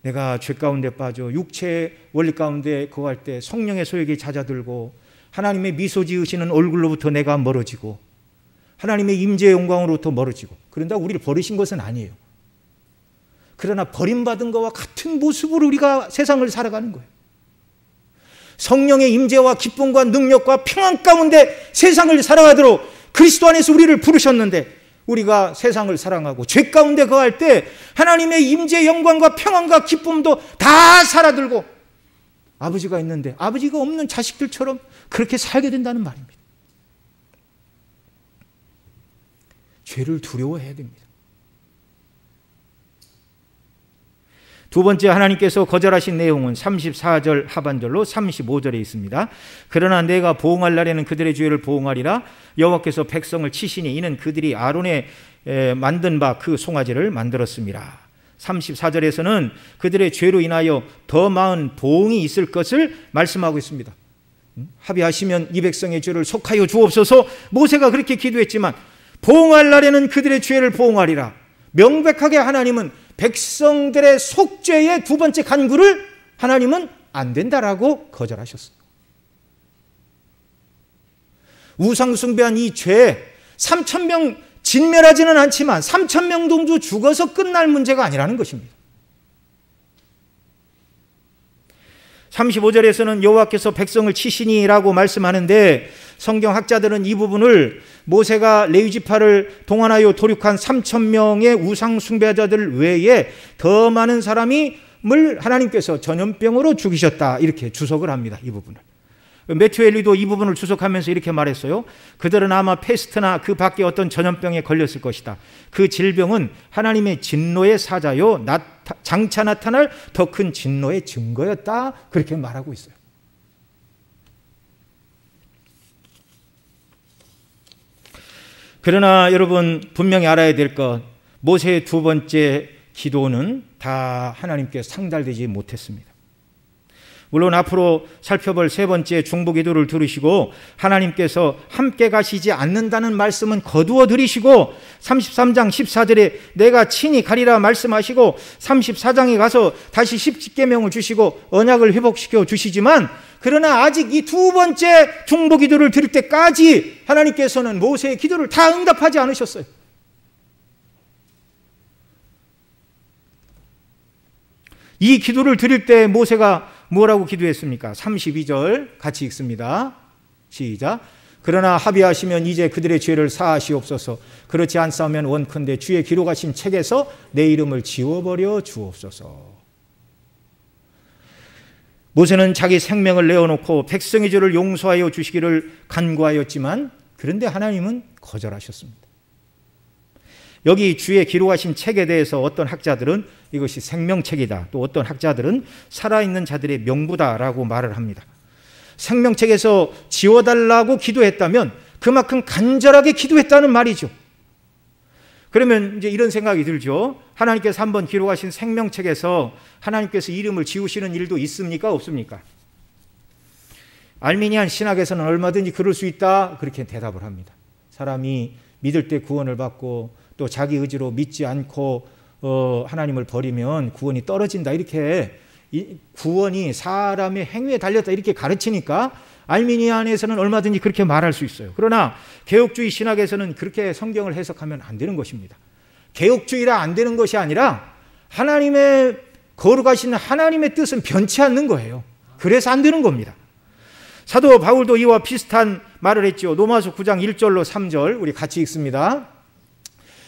내가 죄 가운데 빠져 육체의 원리 가운데 거할 때 성령의 소욕이 잦아들고 하나님의 미소 지으시는 얼굴로부터 내가 멀어지고 하나님의 임재의 영광으로부터 멀어지고, 그런다고 우리를 버리신 것은 아니에요. 그러나 버림받은 것과 같은 모습으로 우리가 세상을 살아가는 거예요. 성령의 임재와 기쁨과 능력과 평안 가운데 세상을 살아가도록 그리스도 안에서 우리를 부르셨는데, 우리가 세상을 사랑하고 죄 가운데 거할 때 하나님의 임재의 영광과 평안과 기쁨도 다 사라들고 아버지가 있는데 아버지가 없는 자식들처럼 그렇게 살게 된다는 말입니다. 죄를 두려워해야 됩니다. 두 번째, 하나님께서 거절하신 내용은 34절 하반절로 35절에 있습니다. 그러나 내가 보응할 날에는 그들의 죄를 보응하리라. 여호와께서 백성을 치시니 이는 그들이 아론의 만든 바 그 송아지를 만들었습니다. 34절에서는 그들의 죄로 인하여 더 많은 보응이 있을 것을 말씀하고 있습니다. 합의하시면 이 백성의 죄를 속하여 주옵소서. 모세가 그렇게 기도했지만 보응할 날에는 그들의 죄를 보응하리라. 명백하게 하나님은 백성들의 속죄의 두 번째 간구를 하나님은 안 된다라고 거절하셨어요. 우상 숭배한 이 죄 3,000명 진멸하지는 않지만 3,000명 정도 죽어서 끝날 문제가 아니라는 것입니다. 35절에서는 여호와께서 백성을 치시니라고 말씀하는데, 성경학자들은 이 부분을 모세가 레위지파를 동원하여 도륙한 3,000명의 우상 숭배자들 외에 더 많은 사람을 하나님께서 전염병으로 죽이셨다, 이렇게 주석을 합니다. 이 부분을. 매튜 헨리도 이 부분을 주석하면서 이렇게 말했어요. 그들은 아마 페스트나 그 밖에 어떤 전염병에 걸렸을 것이다. 그 질병은 하나님의 진노의 사자요, 장차 나타날 더 큰 진노의 증거였다, 그렇게 말하고 있어요. 그러나 여러분, 분명히 알아야 될 것, 모세의 두 번째 기도는 다 하나님께 상달되지 못했습니다. 물론 앞으로 살펴볼 세 번째 중보 기도를 들으시고 하나님께서 함께 가시지 않는다는 말씀은 거두어 들이시고 33장 14절에 내가 친히 가리라 말씀하시고 34장에 가서 다시 10계명을 주시고 언약을 회복시켜 주시지만, 그러나 아직 이 두 번째 중보 기도를 드릴 때까지 하나님께서는 모세의 기도를 다 응답하지 않으셨어요. 이 기도를 드릴 때 모세가 뭐라고 기도했습니까? 32절 같이 읽습니다. 시작. 그러나 합의하시면 이제 그들의 죄를 사하시옵소서. 그렇지 않사오면 원컨대 주의 기록하신 책에서 내 이름을 지워버려 주옵소서. 모세는 자기 생명을 내어놓고 백성의 죄를 용서하여 주시기를 간구하였지만, 그런데 하나님은 거절하셨습니다. 여기 주의 기록하신 책에 대해서 어떤 학자들은 이것이 생명책이다, 또 어떤 학자들은 살아있는 자들의 명부다라고 말을 합니다. 생명책에서 지워달라고 기도했다면 그만큼 간절하게 기도했다는 말이죠. 그러면 이제 이런 생각이 들죠. 하나님께서 한번 기록하신 생명책에서 하나님께서 이름을 지우시는 일도 있습니까? 없습니까? 알미니안 신학에서는 얼마든지 그럴 수 있다, 그렇게 대답을 합니다. 사람이 믿을 때 구원을 받고 또 자기 의지로 믿지 않고 하나님을 버리면 구원이 떨어진다, 이렇게 구원이 사람의 행위에 달렸다, 이렇게 가르치니까 알미니안에서는 얼마든지 그렇게 말할 수 있어요. 그러나 개혁주의 신학에서는 그렇게 성경을 해석하면 안 되는 것입니다. 개혁주의라 안 되는 것이 아니라 하나님의 거룩하신 하나님의 뜻은 변치 않는 거예요. 그래서 안 되는 겁니다. 사도 바울도 이와 비슷한 말을 했죠. 로마서 9장 1절로 3절 우리 같이 읽습니다.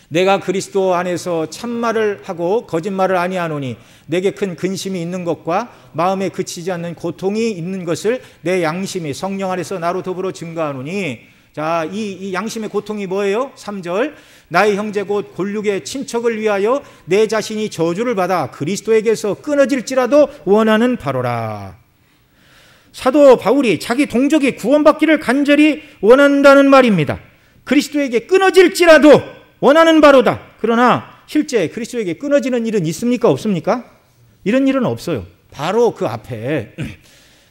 내가 그리스도 안에서 참말을 하고 거짓말을 아니하노니 내게 큰 근심이 있는 것과 마음에 그치지 않는 고통이 있는 것을 내 양심이 성령 안에서 나로 더불어 증거하노니. 자, 이 양심의 고통이 뭐예요? 3절. 나의 형제 곧 골육의 친척을 위하여 내 자신이 저주를 받아 그리스도에게서 끊어질지라도 원하는 바로라. 사도 바울이 자기 동족이 구원받기를 간절히 원한다는 말입니다. 그리스도에게 끊어질지라도 원하는 바로다. 그러나 실제 그리스도에게 끊어지는 일은 있습니까? 없습니까? 이런 일은 없어요. 바로 그 앞에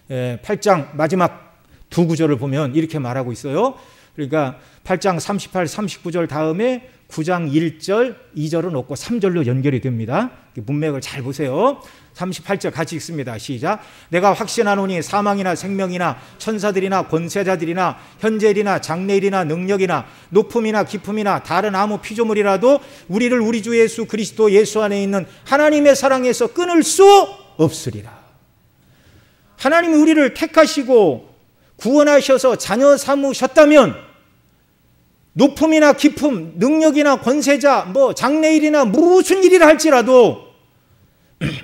8장 마지막 두 구절을 보면 이렇게 말하고 있어요. 그러니까 8장 38, 39절 다음에 9장 1절, 2절은 없고 3절로 연결이 됩니다. 문맥을 잘 보세요. 38절 같이 읽습니다. 시작. 내가 확신하노니 사망이나 생명이나 천사들이나 권세자들이나 현재일이나 장래일이나 능력이나 높음이나 깊음이나 다른 아무 피조물이라도 우리를 우리 주 예수 그리스도 예수 안에 있는 하나님의 사랑에서 끊을 수 없으리라. 하나님이 우리를 택하시고 구원하셔서 자녀 삼으셨다면 높음이나 깊음, 능력이나 권세자, 장래일이나 무슨 일이라 할지라도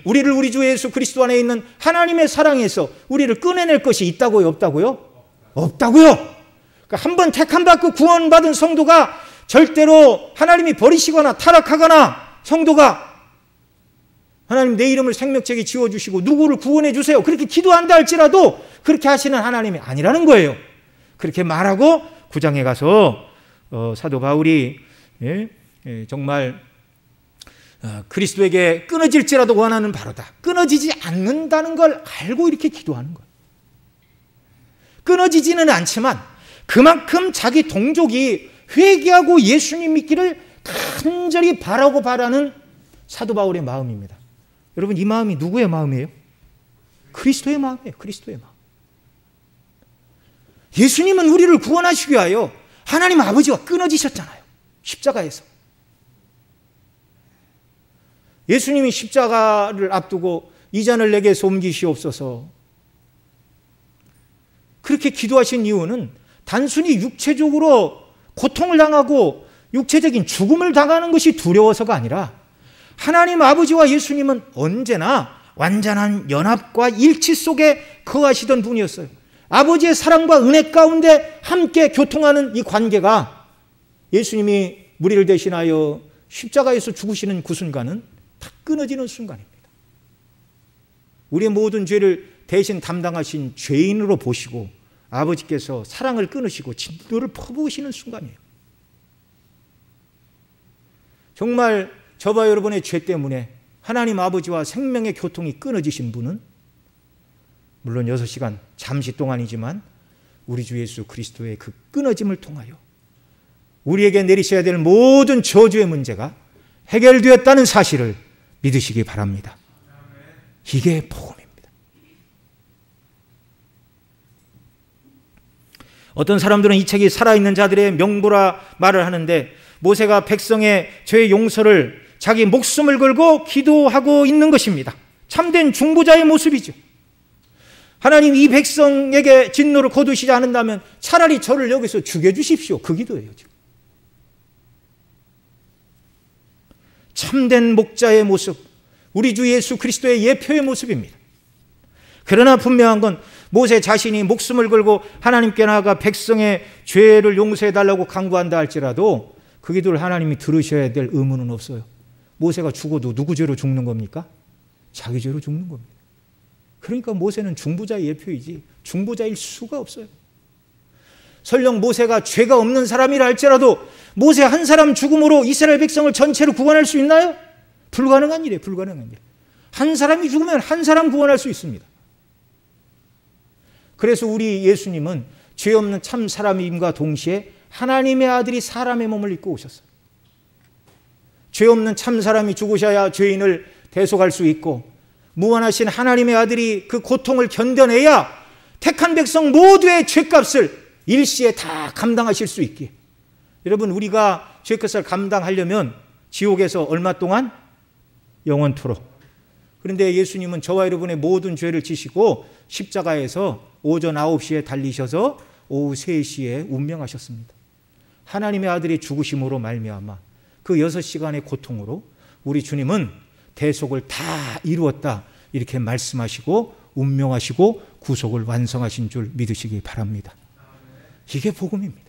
우리를 우리 주 예수 그리스도 안에 있는 하나님의 사랑에서 우리를 꺼내낼 것이 있다고요? 없다고요? 없다고요. 그러니까 한번 택함받고 구원받은 성도가 절대로 하나님이 버리시거나 타락하거나 성도가 하나님 내 이름을 생명책에 지워주시고 누구를 구원해 주세요, 그렇게 기도한다 할지라도 그렇게 하시는 하나님이 아니라는 거예요. 그렇게 말하고 9장에 가서 사도 바울이 정말 그리스도에게 끊어질지라도 원하는 바로다. 끊어지지 않는다는 걸 알고 이렇게 기도하는 거예요. 끊어지지는 않지만 그만큼 자기 동족이 회개하고 예수님 믿기를 간절히 바라고 바라는 사도 바울의 마음입니다. 여러분, 이 마음이 누구의 마음이에요? 그리스도의 마음이에요. 그리스도의 마음. 예수님은 우리를 구원하시기 위하여 하나님 아버지와 끊어지셨잖아요. 십자가에서. 예수님이 십자가를 앞두고 이 잔을 내게서 옮기시옵소서 그렇게 기도하신 이유는 단순히 육체적으로 고통을 당하고 육체적인 죽음을 당하는 것이 두려워서가 아니라 하나님 아버지와 예수님은 언제나 완전한 연합과 일치 속에 거하시던 분이었어요. 아버지의 사랑과 은혜 가운데 함께 교통하는 이 관계가 예수님이 우리를 대신하여 십자가에서 죽으시는 그 순간은 다 끊어지는 순간입니다. 우리의 모든 죄를 대신 담당하신 죄인으로 보시고 아버지께서 사랑을 끊으시고 진노를 퍼부으시는 순간이에요. 정말 저와 여러분의 죄 때문에 하나님 아버지와 생명의 교통이 끊어지신 분은 물론 6시간 잠시 동안이지만 우리 주 예수 그리스도의 그 끊어짐을 통하여 우리에게 내리셔야 될 모든 저주의 문제가 해결되었다는 사실을 믿으시기 바랍니다. 이게 복음입니다. 어떤 사람들은 이 책이 살아있는 자들의 명부라 말을 하는데 모세가 백성의 죄 용서를 자기 목숨을 걸고 기도하고 있는 것입니다. 참된 중보자의 모습이죠. 하나님 이 백성에게 진노를 거두시지 않는다면 차라리 저를 여기서 죽여주십시오. 그 기도예요. 지금. 참된 목자의 모습, 우리 주 예수 그리스도의 예표의 모습입니다. 그러나 분명한 건 모세 자신이 목숨을 걸고 하나님께 나아가 백성의 죄를 용서해달라고 간구한다 할지라도 그 기도를 하나님이 들으셔야 될 의무는 없어요. 모세가 죽어도 누구 죄로 죽는 겁니까? 자기 죄로 죽는 겁니다. 그러니까 모세는 중보자의 예표이지 중보자일 수가 없어요. 설령 모세가 죄가 없는 사람이라 할지라도 모세 한 사람 죽음으로 이스라엘 백성을 전체로 구원할 수 있나요? 불가능한 일이에요. 불가능한 일. 한 사람이 죽으면 한 사람 구원할 수 있습니다. 그래서 우리 예수님은 죄 없는 참 사람임과 동시에 하나님의 아들이 사람의 몸을 입고 오셨어요. 죄 없는 참 사람이 죽으셔야 죄인을 대속할 수 있고, 무한하신 하나님의 아들이 그 고통을 견뎌내야 택한 백성 모두의 죄값을 일시에 다 감당하실 수 있기에. 여러분, 우리가 죄값을 감당하려면 지옥에서 얼마 동안? 영원토록. 그런데 예수님은 저와 여러분의 모든 죄를 지시고 십자가에서 오전 9시에 달리셔서 오후 3시에 운명하셨습니다. 하나님의 아들이 죽으심으로 말미암아 그 6시간의 고통으로 우리 주님은 대속을 다 이루었다, 이렇게 말씀하시고 운명하시고 구속을 완성하신 줄 믿으시기 바랍니다. 이게 복음입니다.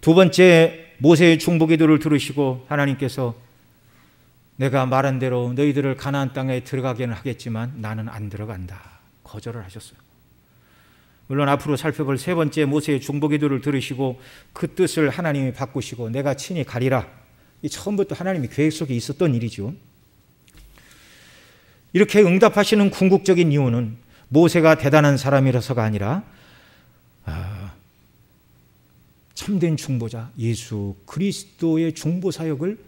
두 번째, 모세의 중보기도를 들으시고 하나님께서 내가 말한 대로 너희들을 가나안 땅에 들어가게는 하겠지만 나는 안 들어간다, 거절을 하셨어요. 물론 앞으로 살펴볼 세 번째 모세의 중보기도를 들으시고 그 뜻을 하나님이 바꾸시고 내가 친히 가리라, 이 처음부터 하나님이 계획 속에 있었던 일이죠. 이렇게 응답하시는 궁극적인 이유는 모세가 대단한 사람이라서가 아니라 참된 중보자 예수 그리스도의 중보 사역을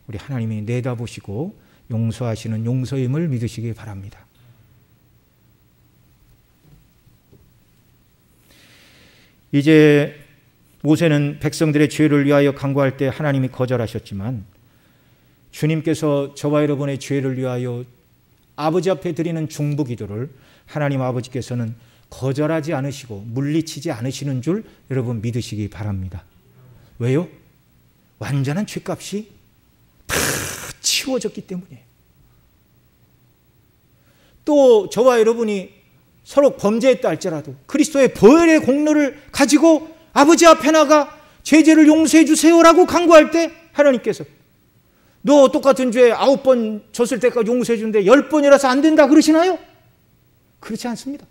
우리 하나님이 내다보시고 용서하시는 용서임을 믿으시기 바랍니다. 이제 모세는 백성들의 죄를 위하여 간구할 때 하나님이 거절하셨지만, 주님께서 저와 여러분의 죄를 위하여 아버지 앞에 드리는 중보기도를 하나님 아버지께서는 거절하지 않으시고 물리치지 않으시는 줄 여러분 믿으시기 바랍니다. 왜요? 완전한 죄값이 다 치워졌기 때문이에요. 또 저와 여러분이 서로 범죄했다 할지라도 그리스도의 보혈의 공로를 가지고 아버지 앞에 나가 죄를 용서해 주세요라고 간구할 때 하나님께서 너 똑같은 죄 9번 졌을 때까지 용서해 주는데 10번이라서 안 된다 그러시나요? 그렇지 않습니다.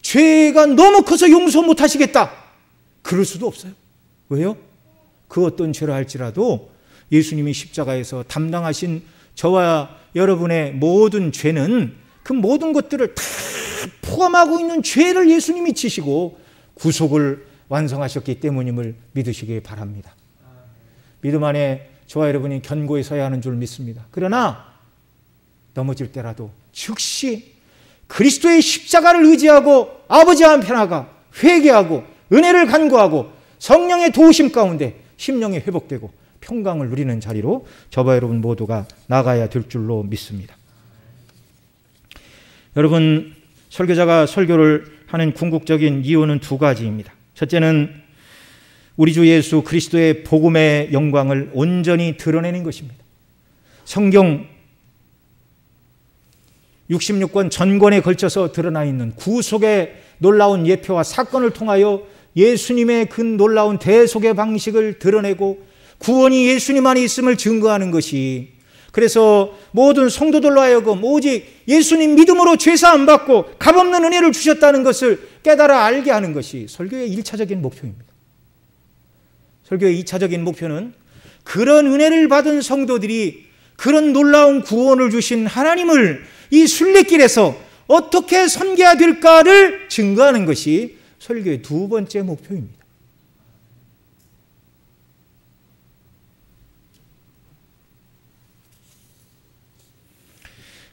죄가 너무 커서 용서 못 하시겠다, 그럴 수도 없어요. 왜요? 그 어떤 죄라 할지라도 예수님이 십자가에서 담당하신 저와 여러분의 모든 죄는 그 모든 것들을 다 포함하고 있는 죄를 예수님이 지시고 구속을 완성하셨기 때문임을 믿으시기 바랍니다. 믿음 안에 저와 여러분이 견고히 서야 하는 줄 믿습니다. 그러나 넘어질 때라도 즉시 그리스도의 십자가를 의지하고 아버지 앞에 나가 회개하고 은혜를 간구하고 성령의 도우심 가운데 심령이 회복되고 평강을 누리는 자리로 저와 여러분 모두가 나가야 될 줄로 믿습니다. 여러분, 설교자가 설교를 하는 궁극적인 이유는 두 가지입니다. 첫째는 우리 주 예수 그리스도의 복음의 영광을 온전히 드러내는 것입니다. 성경 66권 전권에 걸쳐서 드러나 있는 구속의 놀라운 예표와 사건을 통하여 예수님의 그 놀라운 대속의 방식을 드러내고 구원이 예수님 안에 있음을 증거하는 것이, 그래서 모든 성도들로 하여금 오직 예수님 믿음으로 죄사함 받고 값없는 은혜를 주셨다는 것을 깨달아 알게 하는 것이 설교의 1차적인 목표입니다. 설교의 2차적인 목표는 그런 은혜를 받은 성도들이 그런 놀라운 구원을 주신 하나님을 이 순례길에서 어떻게 섬겨야 될까를 증거하는 것이 설교의 두 번째 목표입니다.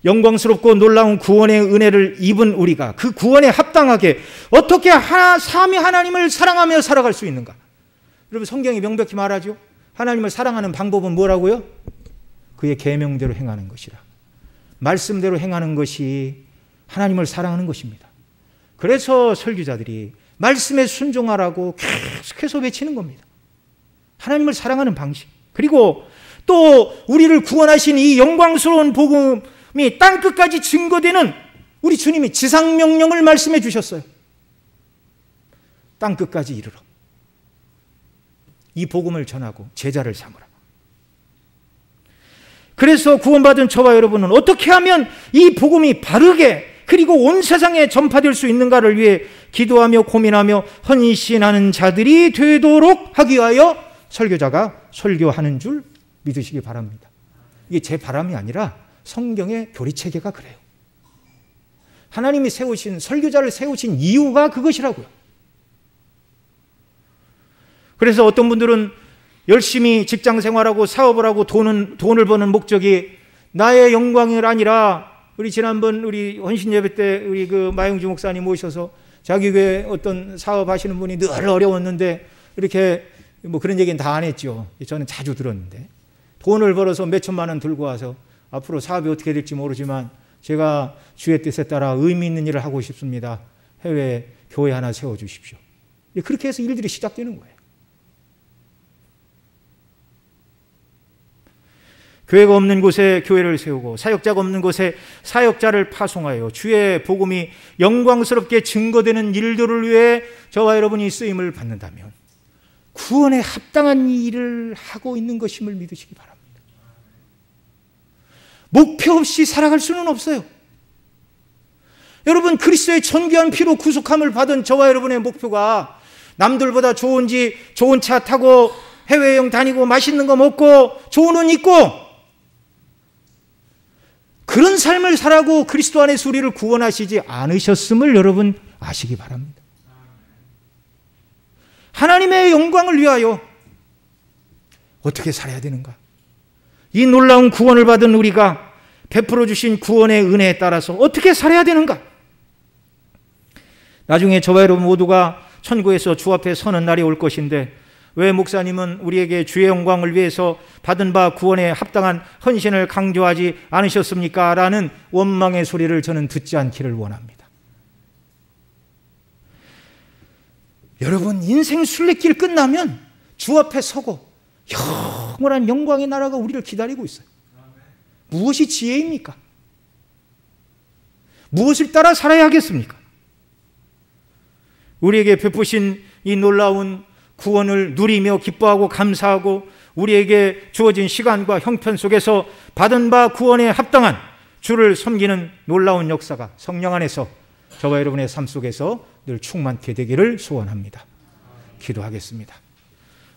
영광스럽고 놀라운 구원의 은혜를 입은 우리가 그 구원에 합당하게 어떻게 삼위 하나님을 사랑하며 살아갈 수 있는가? 여러분, 성경이 명백히 말하죠. 하나님을 사랑하는 방법은 뭐라고요? 그의 계명대로 행하는 것이라. 말씀대로 행하는 것이 하나님을 사랑하는 것입니다. 그래서 설교자들이 말씀에 순종하라고 계속해서 외치는 겁니다. 하나님을 사랑하는 방식. 그리고 또 우리를 구원하신 이 영광스러운 복음이 땅끝까지 증거되는 우리 주님이 지상명령을 말씀해 주셨어요. 땅끝까지 이르러 이 복음을 전하고 제자를 삼으라. 그래서 구원받은 저와 여러분은 어떻게 하면 이 복음이 바르게 그리고 온 세상에 전파될 수 있는가를 위해 기도하며 고민하며 헌신하는 자들이 되도록 하기 위하여 설교자가 설교하는 줄 믿으시기 바랍니다. 이게 제 바람이 아니라 성경의 교리체계가 그래요. 하나님이 세우신, 설교자를 세우신 이유가 그것이라고요. 그래서 어떤 분들은 열심히 직장 생활하고 사업을 하고 돈을 버는 목적이 나의 영광이 아니라, 우리 지난번 우리 헌신 예배 때 우리 그 마영주 목사님 모셔서 자기 교회 어떤 사업 하시는 분이 늘 어려웠는데 이렇게 뭐 그런 얘기는 다 안 했죠. 저는 자주 들었는데 돈을 벌어서 몇 천만 원 들고 와서 앞으로 사업이 어떻게 될지 모르지만 제가 주의 뜻에 따라 의미 있는 일을 하고 싶습니다. 해외에 교회 하나 세워주십시오. 그렇게 해서 일들이 시작되는 거예요. 교회가 없는 곳에 교회를 세우고 사역자가 없는 곳에 사역자를 파송하여 주의 복음이 영광스럽게 증거되는 일들을 위해 저와 여러분이 쓰임을 받는다면 구원에 합당한 일을 하고 있는 것임을 믿으시기 바랍니다. 목표 없이 살아갈 수는 없어요. 여러분, 그리스도의 존귀한 피로 구속함을 받은 저와 여러분의 목표가 남들보다 좋은 차 타고 해외여행 다니고 맛있는 거 먹고 좋은 옷 입고 그런 삶을 살아고 그리스도 안에서 우리를 구원하시지 않으셨음을 여러분 아시기 바랍니다. 하나님의 영광을 위하여 어떻게 살아야 되는가? 이 놀라운 구원을 받은 우리가 베풀어 주신 구원의 은혜에 따라서 어떻게 살아야 되는가? 나중에 저와 여러분 모두가 천국에서 주 앞에 서는 날이 올 것인데 왜 목사님은 우리에게 주의 영광을 위해서 받은 바 구원에 합당한 헌신을 강조하지 않으셨습니까? 라는 원망의 소리를 저는 듣지 않기를 원합니다. 여러분, 인생 순례길 끝나면 주 앞에 서고 영원한 영광의 나라가 우리를 기다리고 있어요. 무엇이 지혜입니까? 무엇을 따라 살아야 하겠습니까? 우리에게 베푸신 이 놀라운 구원을 누리며 기뻐하고 감사하고 우리에게 주어진 시간과 형편 속에서 받은 바 구원에 합당한 주를 섬기는 놀라운 역사가 성령 안에서 저와 여러분의 삶 속에서 늘 충만케 되기를 소원합니다. 기도하겠습니다.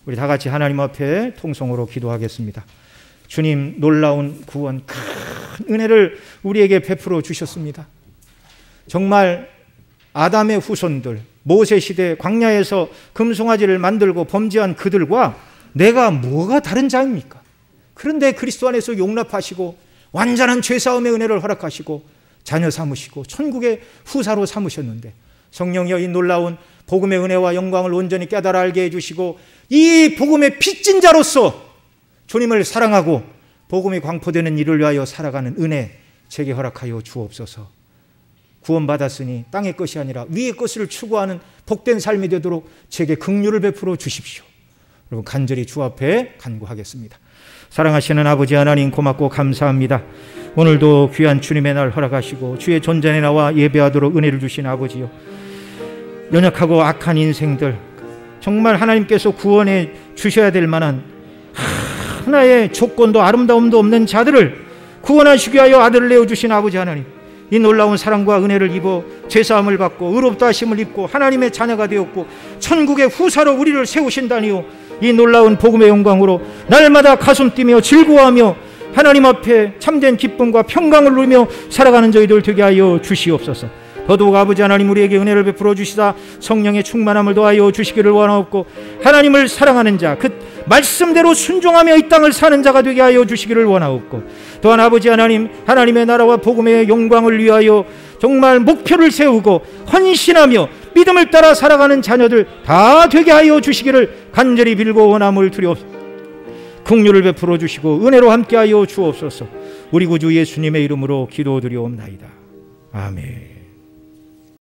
우리 다 같이 하나님 앞에 통성으로 기도하겠습니다. 주님, 놀라운 구원, 큰 은혜를 우리에게 베풀어 주셨습니다. 정말 아담의 후손들, 모세 시대 광야에서 금송아지를 만들고 범죄한 그들과 내가 뭐가 다른 자입니까? 그런데 그리스도 안에서 용납하시고 완전한 죄사함의 은혜를 허락하시고 자녀 삼으시고 천국의 후사로 삼으셨는데 성령이여 이 놀라운 복음의 은혜와 영광을 온전히 깨달아 알게 해주시고 이 복음의 빚진 자로서 주님을 사랑하고 복음이 광포되는 일을 위하여 살아가는 은혜 제게 허락하여 주옵소서. 구원받았으니 땅의 것이 아니라 위의 것을 추구하는 복된 삶이 되도록 제게 긍휼을 베풀어 주십시오. 여러분 간절히 주 앞에 간구하겠습니다. 사랑하시는 아버지 하나님, 고맙고 감사합니다. 오늘도 귀한 주님의 날 허락하시고 주의 존전에 나와 예배하도록 은혜를 주신 아버지요, 연약하고 악한 인생들 정말 하나님께서 구원해 주셔야 될 만한 하나의 조건도 아름다움도 없는 자들을 구원하시기 위하여 아들을 내어주신 아버지 하나님, 이 놀라운 사랑과 은혜를 입어 죄사함을 받고 의롭다 하심을 입고 하나님의 자녀가 되었고 천국의 후사로 우리를 세우신다니요, 이 놀라운 복음의 영광으로 날마다 가슴 뛰며 즐거워하며 하나님 앞에 참된 기쁨과 평강을 누리며 살아가는 저희들 되게 하여 주시옵소서. 더더욱 아버지 하나님, 우리에게 은혜를 베풀어 주시다 성령의 충만함을 더하여 주시기를 원하옵고 하나님을 사랑하는 자, 그 말씀대로 순종하며 이 땅을 사는 자가 되게 하여 주시기를 원하옵고 또한 아버지 하나님, 하나님의 나라와 복음의 영광을 위하여 정말 목표를 세우고 헌신하며 믿음을 따라 살아가는 자녀들 다 되게 하여 주시기를 간절히 빌고 원함을 드리옵소서. 긍휼을 베풀어 주시고 은혜로 함께하여 주옵소서. 우리 구주 예수님의 이름으로 기도드리옵나이다. 아멘.